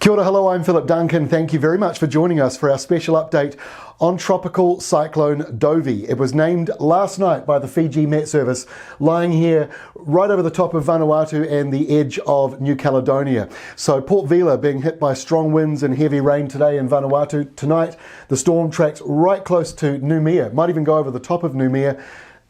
Kia ora, hello, I'm Philip Duncan. Thank you very much for joining us for our special update on Tropical Cyclone Dovi. It was named last night by the Fiji Met Service, lying here right over the top of Vanuatu and the edge of New Caledonia. So Port Vila being hit by strong winds and heavy rain today in Vanuatu. Tonight, the storm tracks right close to Noumea. Might even go over the top of Noumea.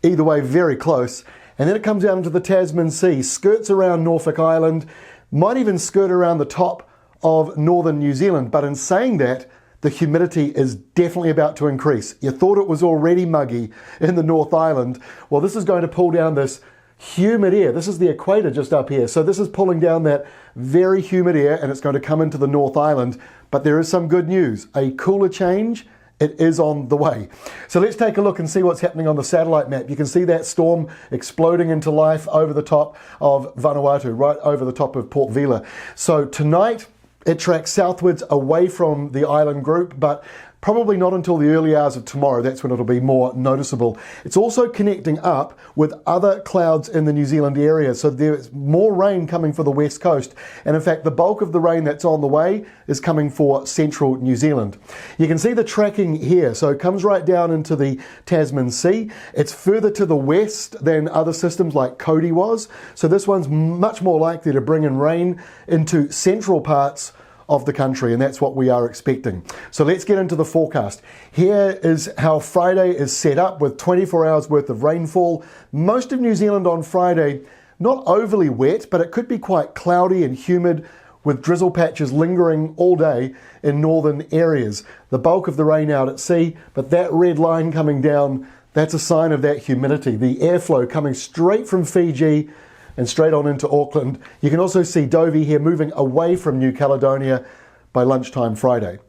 Either way, very close. And then it comes down into the Tasman Sea, skirts around Norfolk Island, might even skirt around the top of northern New Zealand. But in saying that, the humidity is definitely about to increase. You thought it was already muggy in the North Island. Well, this is going to pull down this humid air. This is the equator just up here. So this is pulling down that very humid air and it's going to come into the North Island. But there is some good news. A cooler change, it is on the way. So let's take a look and see what's happening on the satellite map. You can see that storm exploding into life over the top of Vanuatu, right over the top of Port Vila. So tonight, it tracks southwards away from the island group, but probably not until the early hours of tomorrow. That's when it'll be more noticeable. It's also connecting up with other clouds in the New Zealand area, so there's more rain coming for the west coast. And in fact, the bulk of the rain that's on the way is coming for central New Zealand. You can see the tracking here. So it comes right down into the Tasman Sea. It's further to the west than other systems like Cody was. So this one's much more likely to bring in rain into central parts of the country, and that's what we are expecting. So let's get into the forecast. Here is how Friday is set up with 24 hours worth of rainfall. Most of New Zealand on Friday, not overly wet, but it could be quite cloudy and humid with drizzle patches lingering all day in northern areas. The bulk of the rain out at sea, but that red line coming down, that's a sign of that humidity. The airflow coming straight from Fiji and straight on into Auckland. You can also see Dovi here moving away from New Caledonia by lunchtime Friday.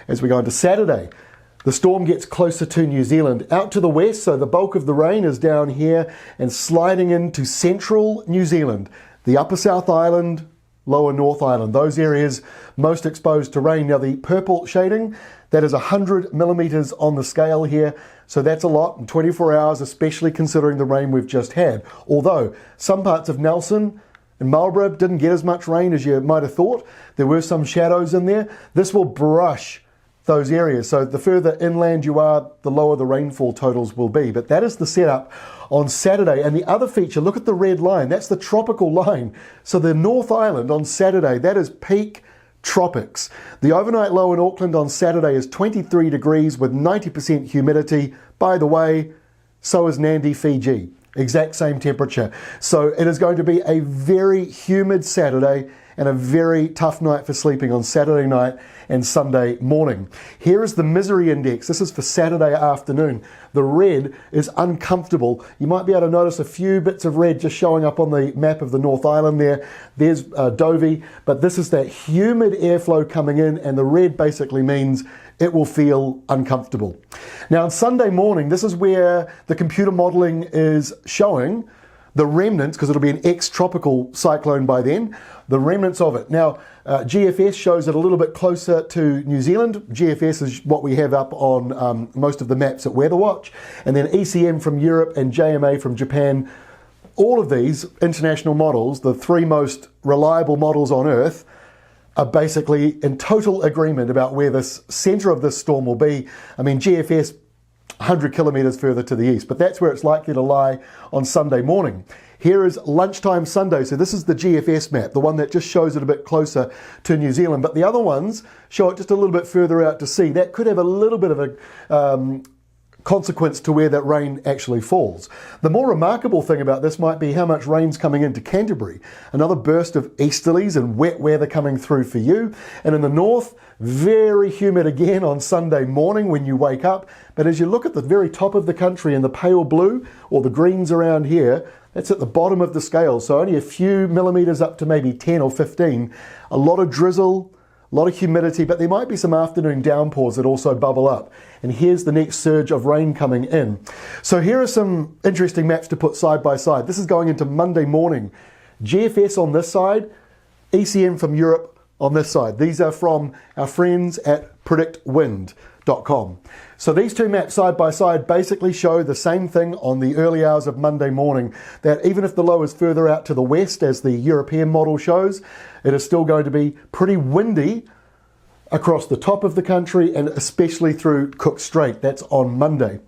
As we go into Saturday, the storm gets closer to New Zealand, out to the west, so the bulk of the rain is down here and sliding into central New Zealand, the upper South Island, lower North Island, those areas most exposed to rain. Now the purple shading, that is 100 millimetres on the scale here, so that's a lot in 24 hours, especially considering the rain we've just had. Although some parts of Nelson and Marlborough didn't get as much rain as you might have thought. There were some shadows in there. This will brush those areas, so the further inland you are, the lower the rainfall totals will be. But that is the setup on Saturday. And the other feature, look at the red line, that's the tropical line. So the North Island on Saturday, that is peak tropics. The overnight low in Auckland on Saturday is 23 degrees with 90% humidity. By the way, so is Nandi, Fiji. Exact same temperature. So it is going to be a very humid Saturday and a very tough night for sleeping on Saturday night and Sunday morning. Here is the misery index. This is for Saturday afternoon. The red is uncomfortable. You might be able to notice a few bits of red just showing up on the map of the North Island there. There's Dovi, but this is that humid airflow coming in, and the red basically means it will feel uncomfortable. Now on Sunday morning, this is where the computer modeling is showing the remnants, because it'll be an ex-tropical cyclone by then, the remnants of it. Now, GFS shows it a little bit closer to New Zealand. GFS is what we have up on most of the maps at WeatherWatch. And then ECM from Europe and JMA from Japan. All of these international models, the three most reliable models on Earth, are basically in total agreement about where this centre of this storm will be. I mean, GFS 100 kilometres further to the east, but that's where it's likely to lie on Sunday morning. Here is lunchtime Sunday, so this is the GFS map, the one that just shows it a bit closer to New Zealand, but the other ones show it just a little bit further out to sea. That could have a little bit of a consequence to where that rain actually falls. The more remarkable thing about this might be how much rain's coming into Canterbury. Another burst of easterlies and wet weather coming through for you. And in the north, very humid again on Sunday morning when you wake up. But as you look at the very top of the country in the pale blue or the greens around here, that's at the bottom of the scale. So only a few millimetres up to maybe 10 or 15. A lot of drizzle, a lot of humidity, but there might be some afternoon downpours that also bubble up. And here's the next surge of rain coming in. So here are some interesting maps to put side by side. This is going into Monday morning. GFS on this side, ECM from Europe on this side. These are from our friends at predictwind.com. So these two maps side by side basically show the same thing on the early hours of Monday morning, that even if the low is further out to the west, as the European model shows, it is still going to be pretty windy across the top of the country and especially through Cook Strait. That's on Monday.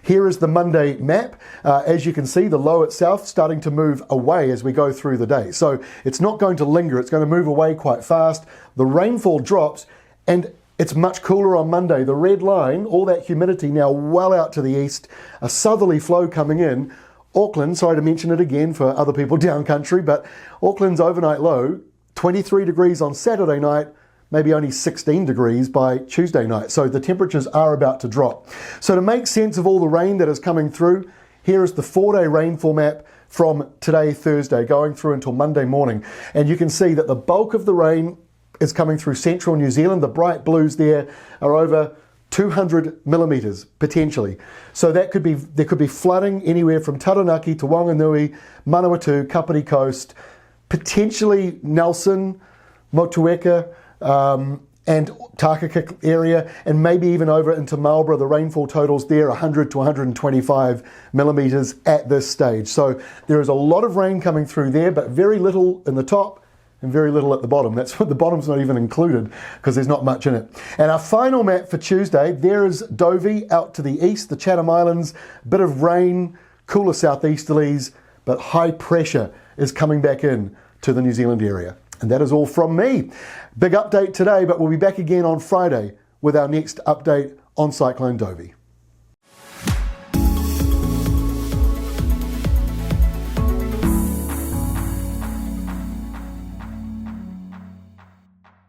Here is the Monday map. As you can see, the low itself starting to move away as we go through the day. So it's not going to linger. It's going to move away quite fast. The rainfall drops and it's much cooler on Monday. The red line, all that humidity now well out to the east, a southerly flow coming in. Auckland, sorry to mention it again for other people down country, but Auckland's overnight low, 23 degrees on Saturday night, maybe only 16 degrees by Tuesday night. So the temperatures are about to drop. So to make sense of all the rain that is coming through, here is the 4-day rainfall map from today, Thursday, going through until Monday morning. And you can see that the bulk of the rain is coming through central New Zealand. The bright blues there are over 200 millimetres potentially. So there could be flooding anywhere from Taranaki to Wanganui, Manawatu, Kapiti Coast, potentially Nelson, Motueka, and Takaka area, and maybe even over into Marlborough. The rainfall totals there 100 to 125 millimetres at this stage. So there is a lot of rain coming through there, but very little in the top and very little at the bottom. That's what the bottom's not even included because there's not much in it. And our final map for Tuesday, there is Dovi out to the east, the Chatham Islands, bit of rain, cooler southeasterlies, but high pressure is coming back in to the New Zealand area. And that is all from me. Big update today, but we'll be back again on Friday with our next update on Cyclone Dovi.